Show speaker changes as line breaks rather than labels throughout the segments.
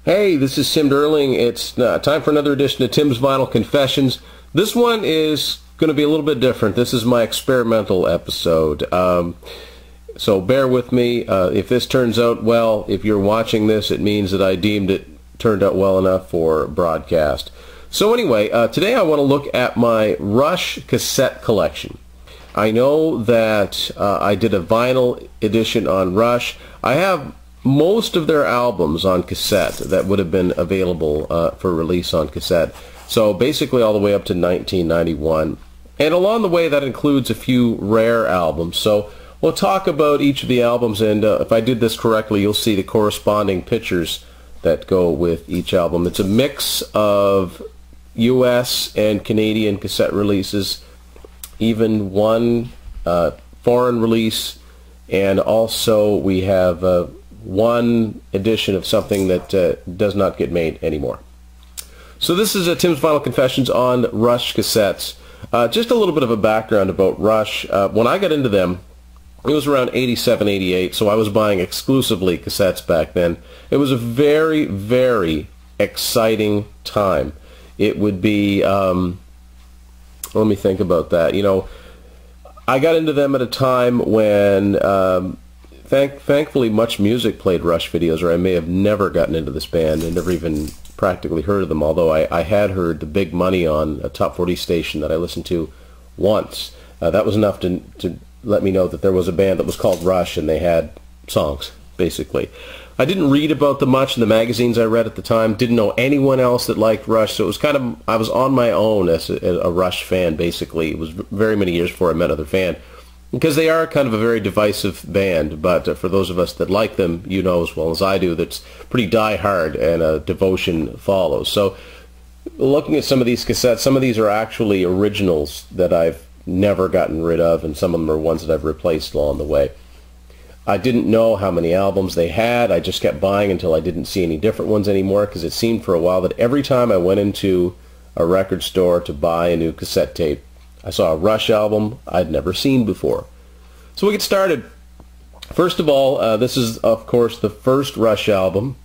Hey, this is Tim Derling. It's time for another edition of Tim's Vinyl Confessions. This one is going to be a little bit different. This is my experimental episode. So bear with me. If this turns out well, if you're watching this, it means that I deemed it turned out well enough for broadcast. So anyway, today I want to look at my Rush cassette collection. I know that I did a vinyl edition on Rush. I have most of their albums on cassette that would have been available for release on cassette. So basically all the way up to 1991. And along the way that includes a few rare albums. So we'll talk about each of the albums, and if I did this correctly, you'll see the corresponding pictures that go with each album. It's a mix of US and Canadian cassette releases, even one foreign release, and also we have one edition of something that does not get made anymore. So this is Tim's Vinyl Confessions on Rush cassettes. Just a little bit of a background about Rush. When I got into them, it was around 87, 88, so I was buying exclusively cassettes back then. It was a very, very exciting time. It would be, let me think about that. You know, I got into them at a time when thankfully much music played Rush videos, or I may have never gotten into this band and never even practically heard of them, although I had heard the Big Money on a top 40 station that I listened to once. That was enough to let me know that there was a band that was called Rush and they had songs, basically. I didn't read about them much in the magazines I read at the time, didn't know anyone else that liked Rush, so it was kind of, I was on my own as a Rush fan, basically. It was very many years before I met another fan. Because they are kind of a very divisive band, but for those of us that like them, you know as well as I do, that's pretty die-hard and devotion follows. So looking at some of these cassettes, some of these are actually originals that I've never gotten rid of, and some of them are ones that I've replaced along the way. I didn't know how many albums they had. I just kept buying until I didn't see any different ones anymore, because it seemed for a while that every time I went into a record store to buy a new cassette tape, I saw a Rush album I'd never seen before. So we get started. First of all, this is, of course, the first Rush album.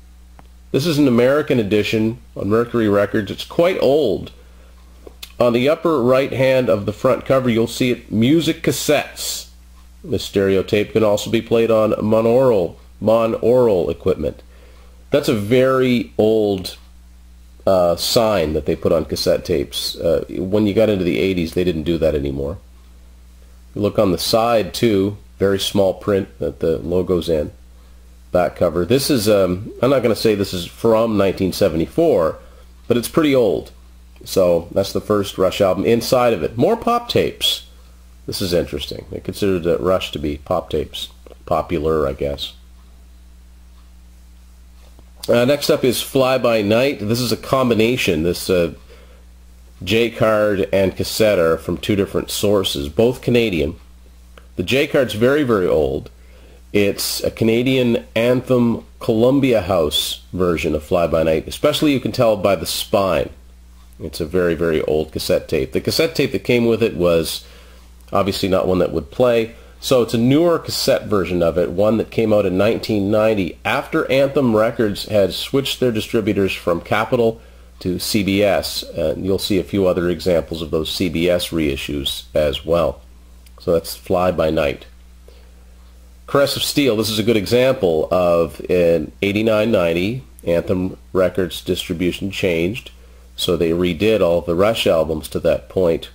This is an American edition on Mercury Records. It's quite old. On the upper right hand of the front cover, you'll see it, Music Cassettes. This stereo tape can also be played on monaural equipment. That's a very old sign that they put on cassette tapes. When you got into the 80s, they didn't do that anymore. You look on the side too, very small print that the logo's in. Back cover. This is, I'm not going to say this is from 1974, but it's pretty old. So that's the first Rush album. Inside of it, more pop tapes. This is interesting. They considered Rush to be pop tapes. Popular, I guess. Next up is Fly By Night. This is a combination. This J-card and cassette are from two different sources, both Canadian. The J-card's very, very old. It's a Canadian Anthem Columbia House version of Fly By Night. Especially you can tell by the spine. It's a very, very old cassette tape. The cassette tape that came with it was obviously not one that would play. So it's a newer cassette version of it, one that came out in 1990 after Anthem Records had switched their distributors from Capitol to CBS. And you'll see a few other examples of those CBS reissues as well. So that's Fly By Night. Caress of Steel, this is a good example of in 89-90, Anthem Records distribution changed. So they redid all of the Rush albums to that point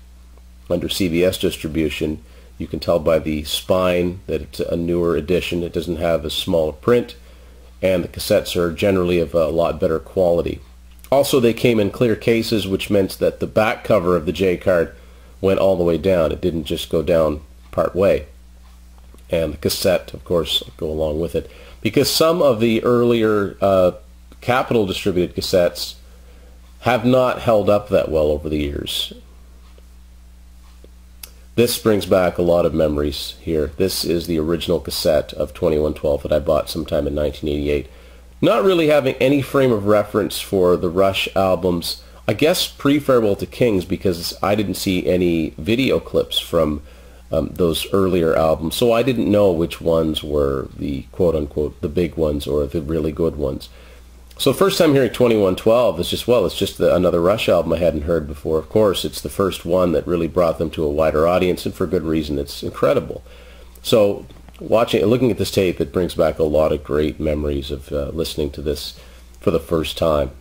under CBS distribution. You can tell by the spine that it's a newer edition. It doesn't have a small print, and the cassettes are generally of a lot better quality. Also, they came in clear cases, which meant that the back cover of the J-card went all the way down. It didn't just go down part way. And the cassette, of course, go along with it. Because some of the earlier Capitol distributed cassettes have not held up that well over the years. This brings back a lot of memories here. This is the original cassette of 2112 that I bought sometime in 1988. Not really having any frame of reference for the Rush albums, I guess pre-Farewell to Kings, because I didn't see any video clips from those earlier albums, so I didn't know which ones were the quote-unquote the big ones or the really good ones. So the first time hearing 2112 is just, well, it's just another Rush album I hadn't heard before. Of course, it's the first one that really brought them to a wider audience, and for good reason. It's incredible. So looking at this tape, it brings back a lot of great memories of listening to this for the first time.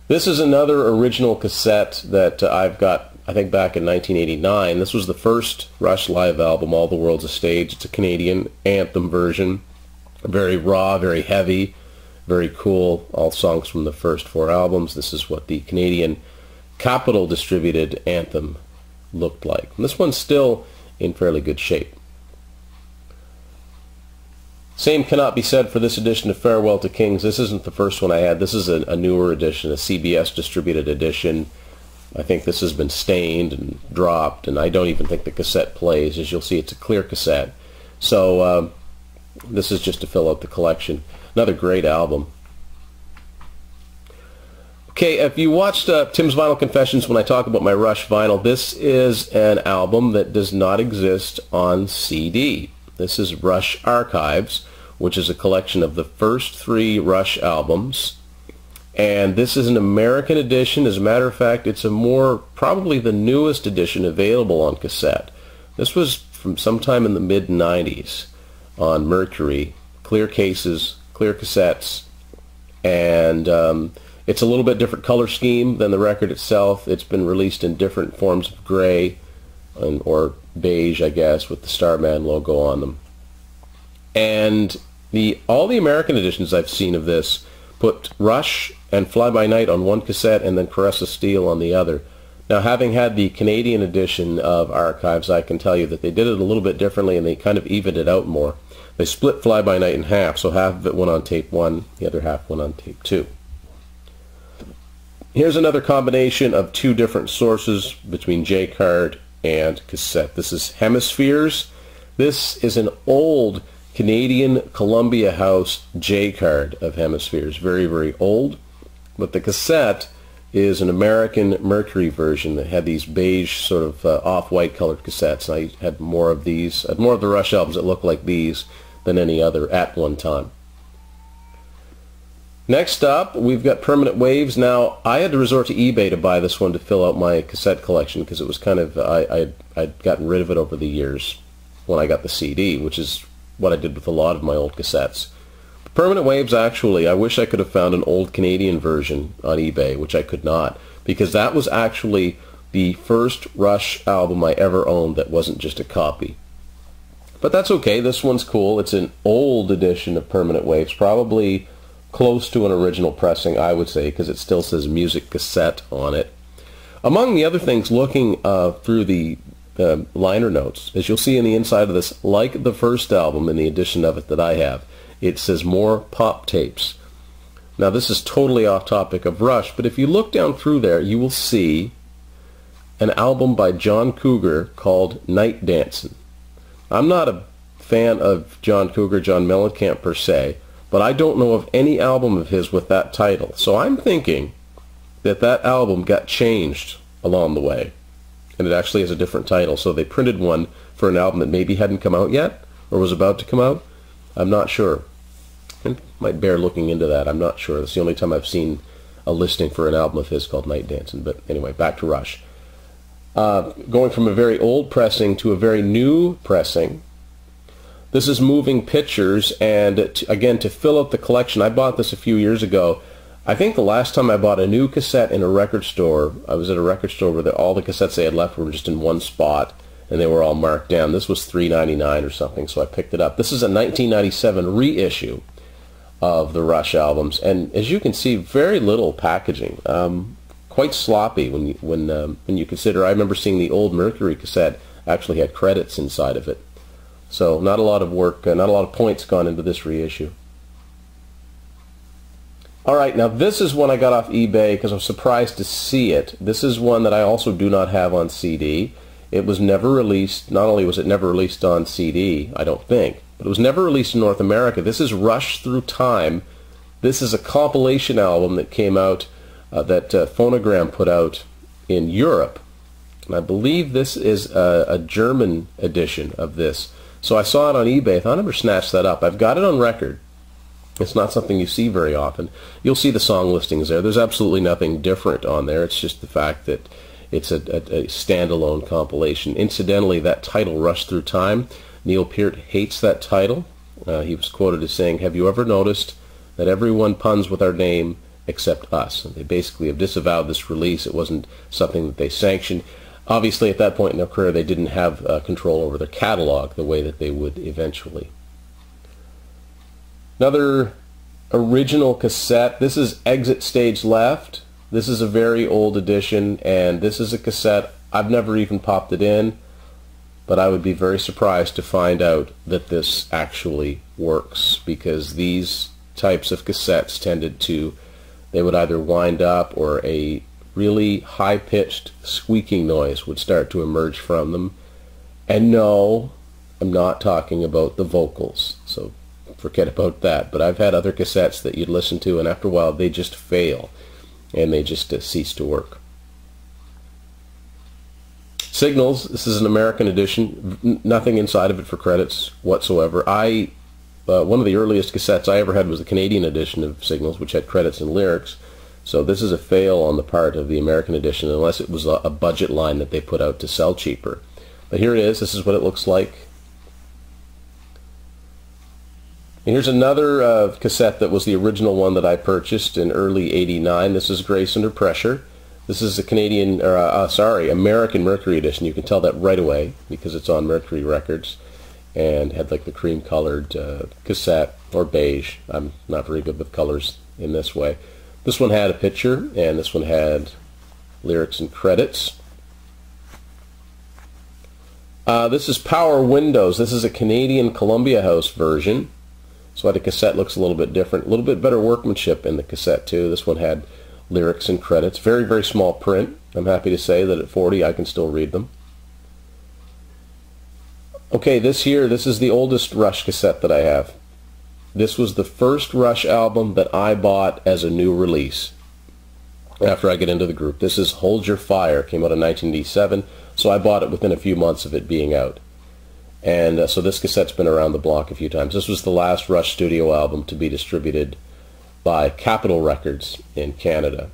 This is another original cassette that I've got, I think, back in 1989. This was the first Rush live album, All the World's a Stage. It's a Canadian anthem version. Very raw, very heavy, very cool. All songs from the first 4 albums. This is what the Canadian Capitol distributed anthem looked like. And this one's still in fairly good shape. Same cannot be said for this edition of Farewell to Kings. This isn't the first one I had. This is a newer edition, a CBS distributed edition. I think this has been stained and dropped, and I don't even think the cassette plays. As you'll see, it's a clear cassette. So this is just to fill out the collection. Another great album. Okay, if you watched Tim's Vinyl Confessions when I talk about my Rush vinyl, this is an album that does not exist on CD. This is Rush Archives, which is a collection of the first 3 Rush albums. And this is an American edition. As a matter of fact, it's probably the newest edition available on cassette. This was from sometime in the mid-90s on Mercury. Clear cases, clear cassettes, and it's a little bit different color scheme than the record itself. It's been released in different forms of gray or beige, I guess, with the Starman logo on them. And all the American editions I've seen of this put Rush and Fly By Night on one cassette and then Caress of Steel on the other. Now, having had the Canadian edition of Archives, I can tell you that they did it a little bit differently, and they kind of evened it out more. They split Fly By Night in half, so half of it went on tape 1, the other half went on tape 2. Here's another combination of 2 different sources between J-card and cassette. This is Hemispheres. This is an old Canadian Columbia House J-card of Hemispheres. Very, very old. But the cassette is an American Mercury version that had these beige sort of off-white colored cassettes. And I had more of these. I had more of the Rush albums that looked like these than any other at one time. Next up, we've got Permanent Waves. Now, I had to resort to eBay to buy this one to fill out my cassette collection because it was kind of, I'd gotten rid of it over the years when I got the CD, which is what I did with a lot of my old cassettes. Permanent Waves, actually, I wish I could have found an old Canadian version on eBay, which I could not, because that was actually the first Rush album I ever owned that wasn't just a copy. But that's okay. This one's cool. It's an old edition of Permanent Waves, probably close to an original pressing, I would say, because it still says music cassette on it. Among the other things, looking through the liner notes, as you'll see in the inside of this, like the first album in the edition of it that I have, it says more pop tapes. Now, this is totally off topic of Rush, but if you look down through there, you will see an album by John Cougar called Night Dancin'. I'm not a fan of John Cougar, John Mellencamp per se, but I don't know of any album of his with that title. So I'm thinking that that album got changed along the way, and it actually has a different title. So they printed one for an album that maybe hadn't come out yet, or was about to come out. I'm not sure. It might bear looking into that. I'm not sure. That's the only time I've seen a listing for an album of his called Night Dancin'. But anyway, back to Rush. Going from a very old pressing to a very new pressing. This is Moving Pictures, and again, to fill out the collection, I bought this a few years ago. I think the last time I bought a new cassette in a record store, I was at a record store where all the cassettes they had left were just in one spot, and they were all marked down. This was $3.99 or something, so I picked it up. This is a 1997 reissue of the Rush albums, and as you can see, very little packaging. Quite sloppy when you consider. I remember seeing the old Mercury cassette actually had credits inside of it. So not a lot of work, not a lot of points gone into this reissue. All right, now this is one I got off eBay because I was surprised to see it. This is one that I also do not have on CD. It was never released. Not only was it never released on CD, I don't think, but it was never released in North America. This is Rush Through Time. This is a compilation album that came out, that Phonogram put out in Europe. And I believe this is a German edition of this. So I saw it on eBay. I thought I'd never snatch that up. I've got it on record. It's not something you see very often. You'll see the song listings there. There's absolutely nothing different on there. It's just the fact that it's a standalone compilation. Incidentally, that title, Rush Through Time, Neil Peart hates that title. He was quoted as saying, "Have you ever noticed that everyone puns with our name except us?" And they basically have disavowed this release. It wasn't something that they sanctioned. Obviously, at that point in their career, they didn't have control over their catalog the way that they would eventually. Another original cassette. This is Exit Stage Left. This is a very old edition, and this is a cassette. I've never even popped it in, but I would be very surprised to find out that this actually works, because these types of cassettes tended to, they would either wind up or a really high-pitched squeaking noise would start to emerge from them. And no, I'm not talking about the vocals, so forget about that. But I've had other cassettes that you'd listen to, and after a while they just fail, and they just cease to work. Signals, this is an American edition, nothing inside of it for credits whatsoever. One of the earliest cassettes I ever had was the Canadian edition of Signals, which had credits and lyrics. So this is a fail on the part of the American edition, unless it was a budget line that they put out to sell cheaper. But here it is. This is what it looks like. And here's another cassette that was the original one that I purchased in early '89. This is Grace Under Pressure. This is the American Mercury edition. You can tell that right away because it's on Mercury Records, and had like the cream-colored cassette, or beige. I'm not very good with colors in this way. This one had a picture, and this one had lyrics and credits. This is Power Windows. This is a Canadian Columbia House version. So the cassette looks a little bit different. A little bit better workmanship in the cassette too. This one had lyrics and credits. Very, very small print. I'm happy to say that at 40 I can still read them. Okay, this is the oldest Rush cassette that I have. This was the first Rush album that I bought as a new release after I get into the group. This is Hold Your Fire. Came out in 1987, so I bought it within a few months of it being out. And so this cassette's been around the block a few times. This was the last Rush studio album to be distributed by Capitol Records in Canada.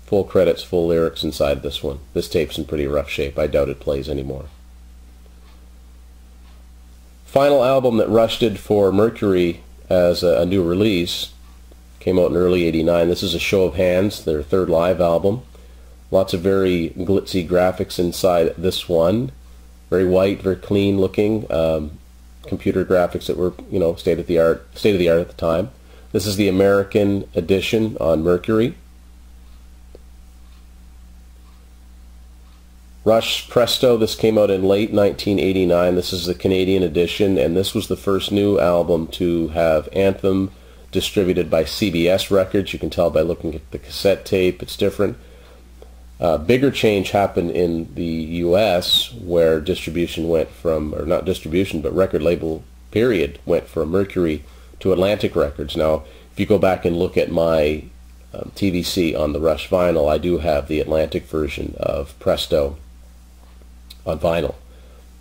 Full credits, full lyrics inside this one. This tape's in pretty rough shape. I doubt it plays anymore. Final album that Rush did for Mercury as a new release came out in early '89. This is A Show of Hands, their third live album. Lots of very glitzy graphics inside this one. Very white, very clean looking. Computer graphics that were, state of the art at the time. This is the American edition on Mercury. Rush Presto, this came out in late 1989. This is the Canadian edition, and this was the first new album to have Anthem distributed by CBS Records. You can tell by looking at the cassette tape, it's different. Bigger change happened in the U.S., where distribution went from, or not distribution, but record label period, went from Mercury to Atlantic Records. Now, if you go back and look at my TVC on the Rush vinyl, I do have the Atlantic version of Presto on vinyl,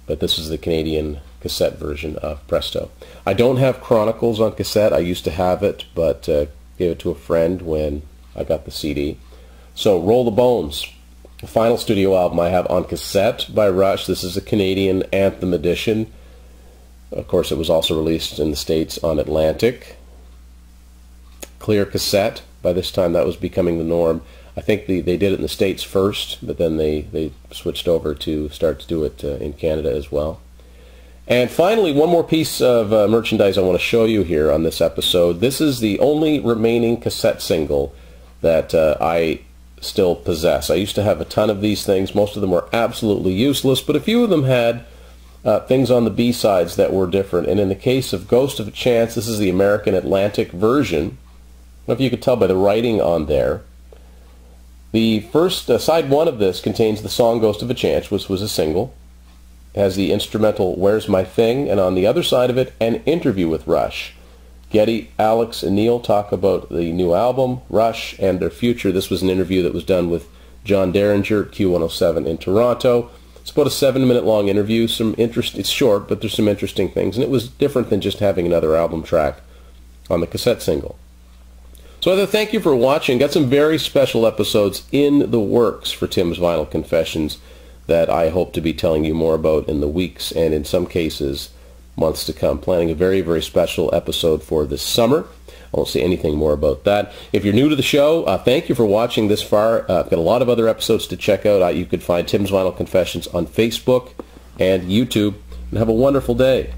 but this is the Canadian cassette version of Presto. I don't have Chronicles on cassette. I used to have it, but gave it to a friend when I got the CD. So Roll the Bones, the final studio album I have on cassette by Rush. This is a Canadian Anthem edition. Of course, it was also released in the States on Atlantic. Clear cassette. By this time, that was becoming the norm. I think they did it in the States first, but then they switched over to start to do it in Canada as well. And finally, one more piece of merchandise I want to show you here on this episode. This is the only remaining cassette single that I still possess. I used to have a ton of these things. Most of them were absolutely useless, but a few of them had things on the B-sides that were different. And in the case of Ghost of a Chance, this is the American Atlantic version. I don't know if you could tell by the writing on there. The first, side one of this contains the song Ghost of a Chance, which was a single. It has the instrumental Where's My Thing, and on the other side of it, an interview with Rush. Getty, Alex, and Neil talk about the new album, Rush, and their future. This was an interview that was done with John Derringer at Q107 in Toronto. It's about a 7-minute long interview. It's short, but there's some interesting things, and it was different than just having another album track on the cassette single. So I thank you for watching. Got some very special episodes in the works for Tim's Vinyl Confessions that I hope to be telling you more about in the weeks and in some cases months to come. Planning a very, very special episode for this summer. I won't say anything more about that. If you're new to the show, thank you for watching this far. I've got a lot of other episodes to check out. You could find Tim's Vinyl Confessions on Facebook and YouTube. And have a wonderful day.